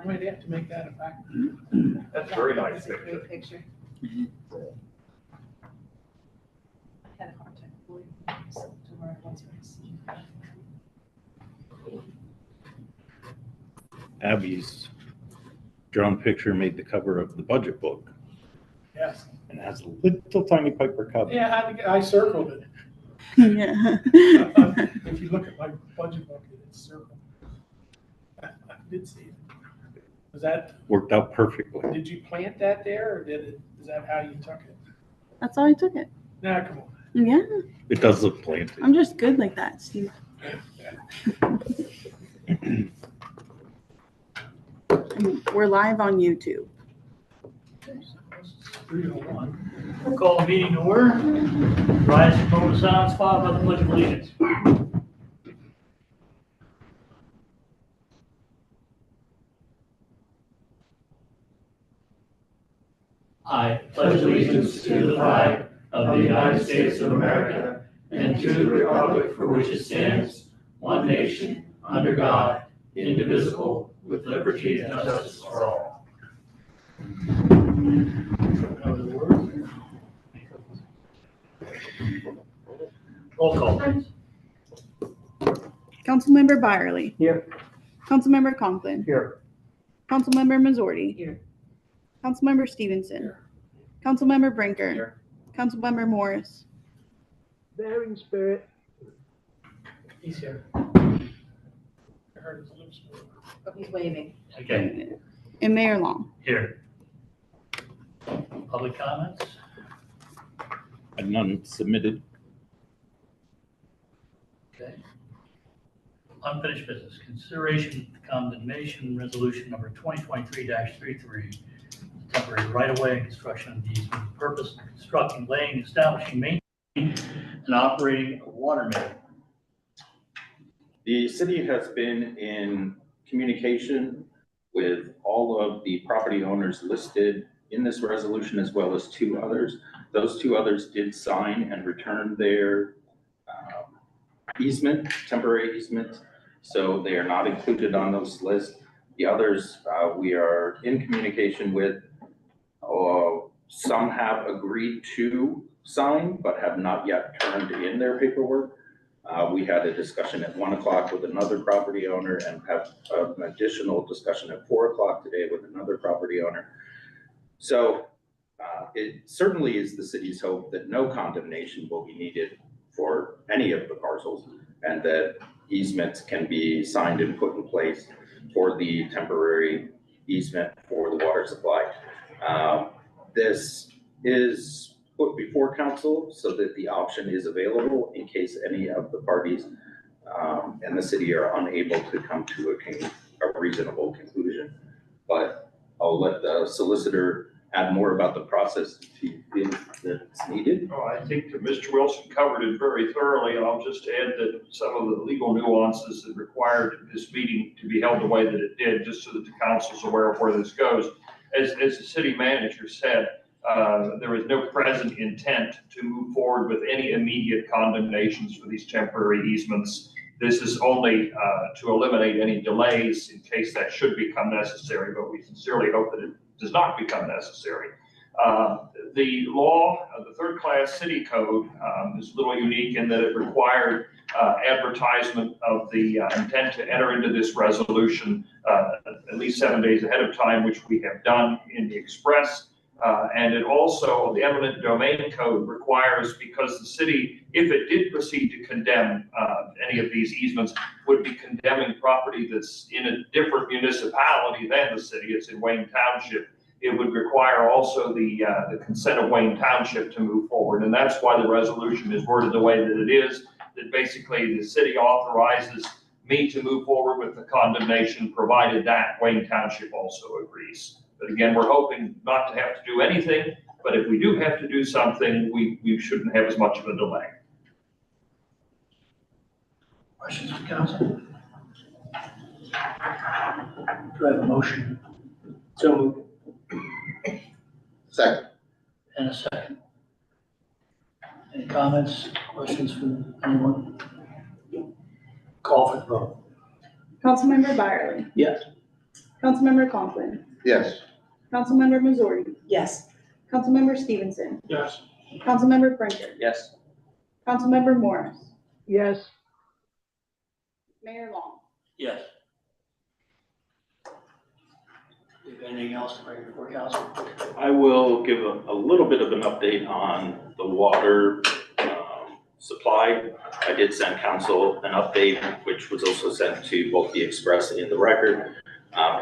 might have to make that a fact. That's a very nice That's a picture. great picture. I had a hard time believing myself to where I was when I seen that. Abby's drone picture made the cover of the budget book Yes. and has a little tiny Piper Cub. Yeah, I circled it. Yeah. If you look at my budget book, it's circled. I did see it. Was that, Worked out perfectly. did you plant that there, or is that how you took it? That's how I took it. Nah, come on. Yeah. It does look planted. I'm just good like that, Steve. We're live on YouTube. 301. We'll call the meeting to order. Rise and form the silence followed by the pledge of allegiance. I pledge allegiance to the flag of the United States of America and to the republic for which it stands, one nation, under God, indivisible, with liberty and justice for all. Roll call, please. Councilmember Byerly. Here. Councilmember Conklin. Here. Councilmember Missouri. Here. Councilmember Stevenson. Here. Councilmember Brinker. Here. Councilmember Morris. Bearing spirit. He's here. I heard his lips move. Oh, he's waving. Okay, And Mayor Long. here. Public comments? And none submitted. Okay. Unfinished business, consideration of condemnation resolution number 2023-33, temporary right-of-way and construction of these with the purpose of constructing, laying, establishing, maintaining, and operating a water main. The city has been in communication with all of the property owners listed in this resolution, as well as two others. Those two others did sign and return their easement, temporary easement, so they are not included on those lists. The others we are in communication with. Some have agreed to sign, but have not yet turned in their paperwork. We had a discussion at 1 o'clock with another property owner and have an additional discussion at 4 o'clock today with another property owner. So it certainly is the city's hope that no condemnation will be needed for any of the parcels and that easements can be signed and put in place for the temporary easement for the water supply. This is put before council so that the option is available in case any of the parties and the city are unable to come to a reasonable conclusion. But I'll let the solicitor add more about the process if he feels that it's needed. Oh, I think that Mr. Wilson covered it very thoroughly, and I'll just add that some of the legal nuances that required this meeting to be held the way that it did, just so that the council's aware of where this goes. As the city manager said, there is no present intent to move forward with any immediate condemnations for these temporary easements. This is only to eliminate any delays in case that should become necessary, but we sincerely hope that it does not become necessary. The law, the third-class city code, is a little unique in that it required advertisement of the intent to enter into this resolution at least 7 days ahead of time, which we have done in the express. And it also, the eminent domain code requires, because the city, if it did proceed to condemn any of these easements, would be condemning property that's in a different municipality than the city. It's in Wayne Township. It would require also the consent of Wayne Township to move forward. And that's why the resolution is worded the way that it is, that basically the city authorizes me to move forward with the condemnation, provided that Wayne Township also agrees. But again, we're hoping not to have to do anything, but if we do have to do something, we shouldn't have as much of a delay. Questions from council? Do I have a motion? So moved. Second. And a second. Any comments, questions from anyone? Call for the vote. Councilmember Byerly. Yes. Councilmember Conklin. Yes. Councilmember Missouri. Yes. Councilmember Stevenson. Yes. Councilmember Brinker. Yes. Councilmember Morris. yes, Mayor Long. Yes. Do you have anything else to bring before council? I will give a little bit of an update on the water supply. I did send council an update, which was also sent to both the Express and the Record.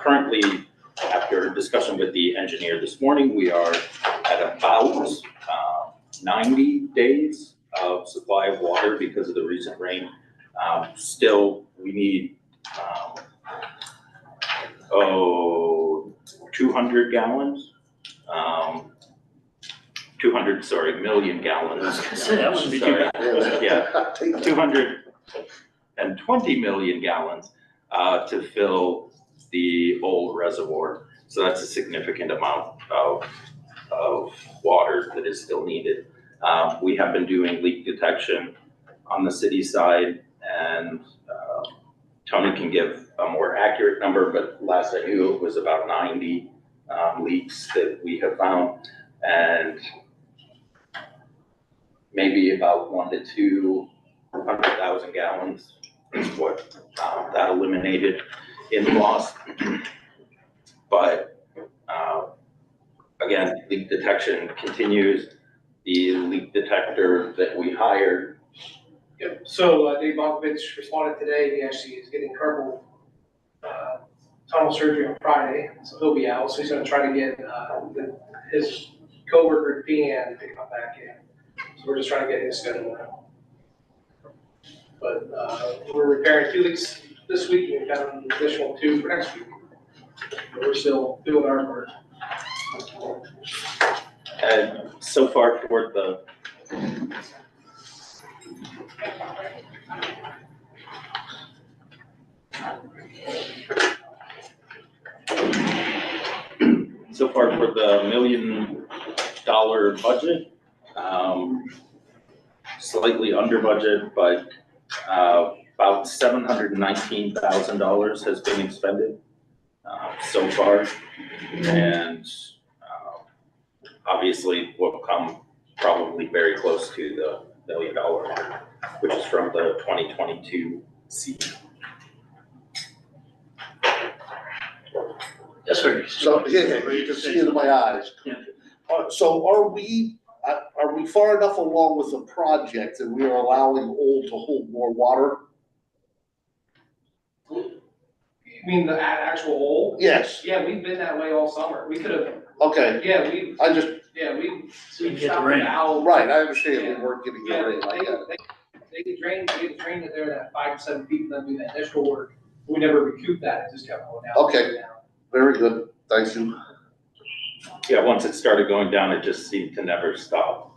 Currently, after discussion with the engineer this morning, we are at about 90 days of supply of water because of the recent rain. Still, we need 200 gallons. 200 million gallons. I was gonna say, that wouldn't be too bad. Yeah, 220 million gallons to fill the old reservoir. So that's a significant amount of water that is still needed. We have been doing leak detection on the city side, and Tony can give a more accurate number, but last I knew it was about 90 leaks that we have found, and maybe about 100,000 to 200,000 gallons is what that eliminated in loss. But again, leak detection continues. The leak detector that we hired. Yep, so Dave Bonkovich responded today. He actually is getting carpal tunnel surgery on Friday, so he'll be out. So he's gonna try to get his coworker Deanne to come back in. So we're just trying to get his schedule now. But we're repairing 2 leaks this week, and we've got an additional 2 for next week. But we're still doing our part. And so far toward the $1 million budget, slightly under budget, but about $719,000 has been expended so far. And obviously will come probably very close to the $1 million mark, which is from the 2022 season. Yes, sir. So, yeah, you can see it in my eyes. Yeah. So are we far enough along with the project that we are allowing Old to hold more water? You mean the actual hole? Yes, Yeah, we've been that way all summer. We could have, okay, yeah, we So you get the stopped rain. the valve. right, I understand we weren't getting the Yeah, rain like that. they could drain it there that 5 to 7 feet, and then do that initial work. We never recouped that, it just kept going down. Okay. Down. Very good, thank you. Yeah, once it started going down, it just seemed to never stop.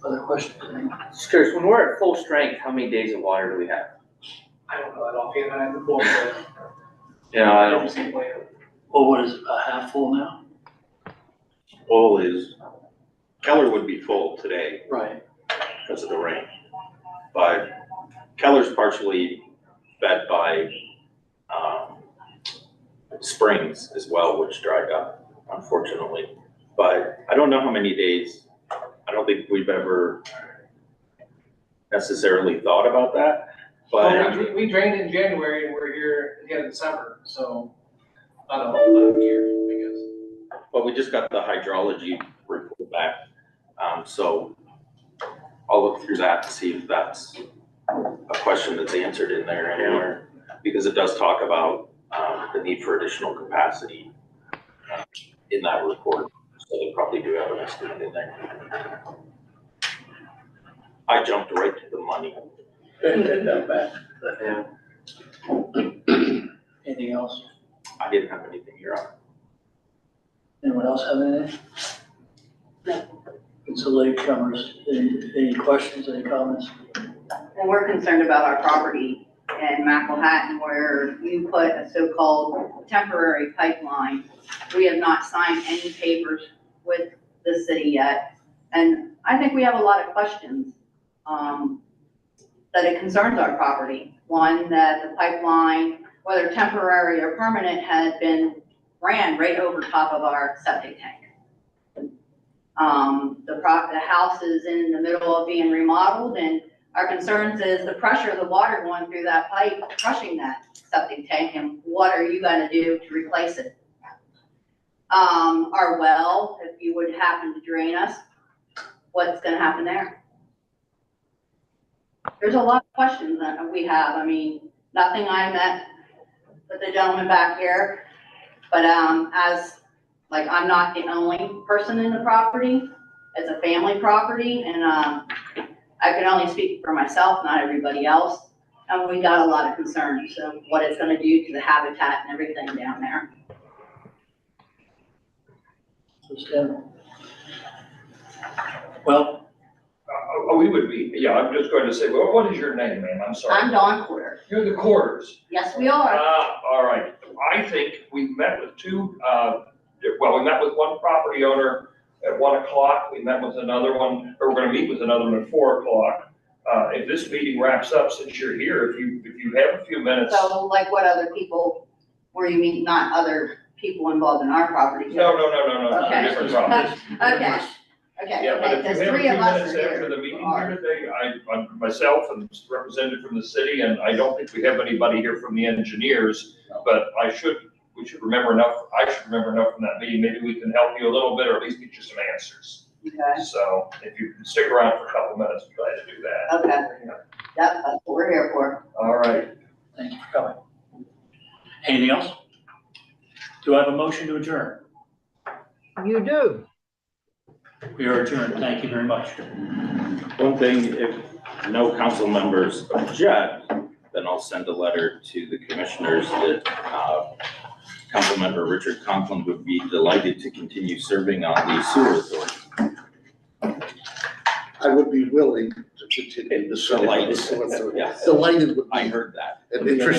Other questions? Just curious, when we're at full strength, how many days of water do we have? I don't know that offhand, I have to pull it. Yeah, I don't. Well, what is it, about half full now? Full is, Keller would be full today Right. because of the rain. But Keller's partially fed by springs as well, which dried up, unfortunately. But I don't know how many days. I don't think we've ever necessarily thought about that. But We drained in January and we're here at the end of December, so I don't know, 11 years, I guess. But we just got the hydrology report back. So I'll look through that to see if that's a question that's answered in there anywhere. Because it does talk about the need for additional capacity in that report. So they probably do have an estimate in there. I jumped right to the money. Anything else? I didn't have anything here on. Anyone else have anything? No. It's a latecomers. Any questions, any comments? And we're concerned about our property in McElhatton where you put a so-called temporary pipeline. We have not signed any papers with the city yet. And I think we have a lot of questions that it concerns our property. One, that the pipeline whether temporary or permanent, had been ran right over top of our septic tank. The house is in the middle of being remodeled, and our concerns is the pressure of the water going through that pipe, crushing that septic tank, and what are you gonna do to replace it? Our well, if you would happen to drain us, what's gonna happen there? There's a lot of questions that we have. I mean, nothing I met with the gentleman back here, but, I'm not the only person in the property. It's a family property, and, I can only speak for myself, not everybody else. And we got a lot of concerns of what it's gonna do to the habitat and everything down there. Well, We would be, yeah, I'm just going to say, well, what is your name, ma'am? I'm sorry. I'm Dawn Quarter. You're the Quarters. Yes, we are. All right. I think we've met with we met with one property owner at 1 o'clock. We met with another one, or we're gonna meet with another one at 4 o'clock. If this meeting wraps up, since you're here, if you have a few minutes. So like what other people, where you mean not other people involved in our property? No, Okay. different problem. Okay, Yeah, but if there's you have a 3 few of us minutes are here. after the meeting here today, I'm myself and representative from the city, and I don't think we have anybody here from the engineers, but we should remember enough, I should remember enough from that meeting, maybe we can help you a little bit, or at least get you some answers. Okay, So if you can stick around for a couple minutes, I'm glad to do that. okay. Yep, that's what we're here for. All right. thank you for coming. Anything else? Do I have a motion to adjourn? You do. We are adjourned. Thank you very much. One thing, if no council members object, then I'll send a letter to the commissioners that, Councilmember Richard Conklin would be delighted to continue serving on the sewer authority. I would be willing to continue to serve. Delighted, yes. Delighted with. I heard that. And interested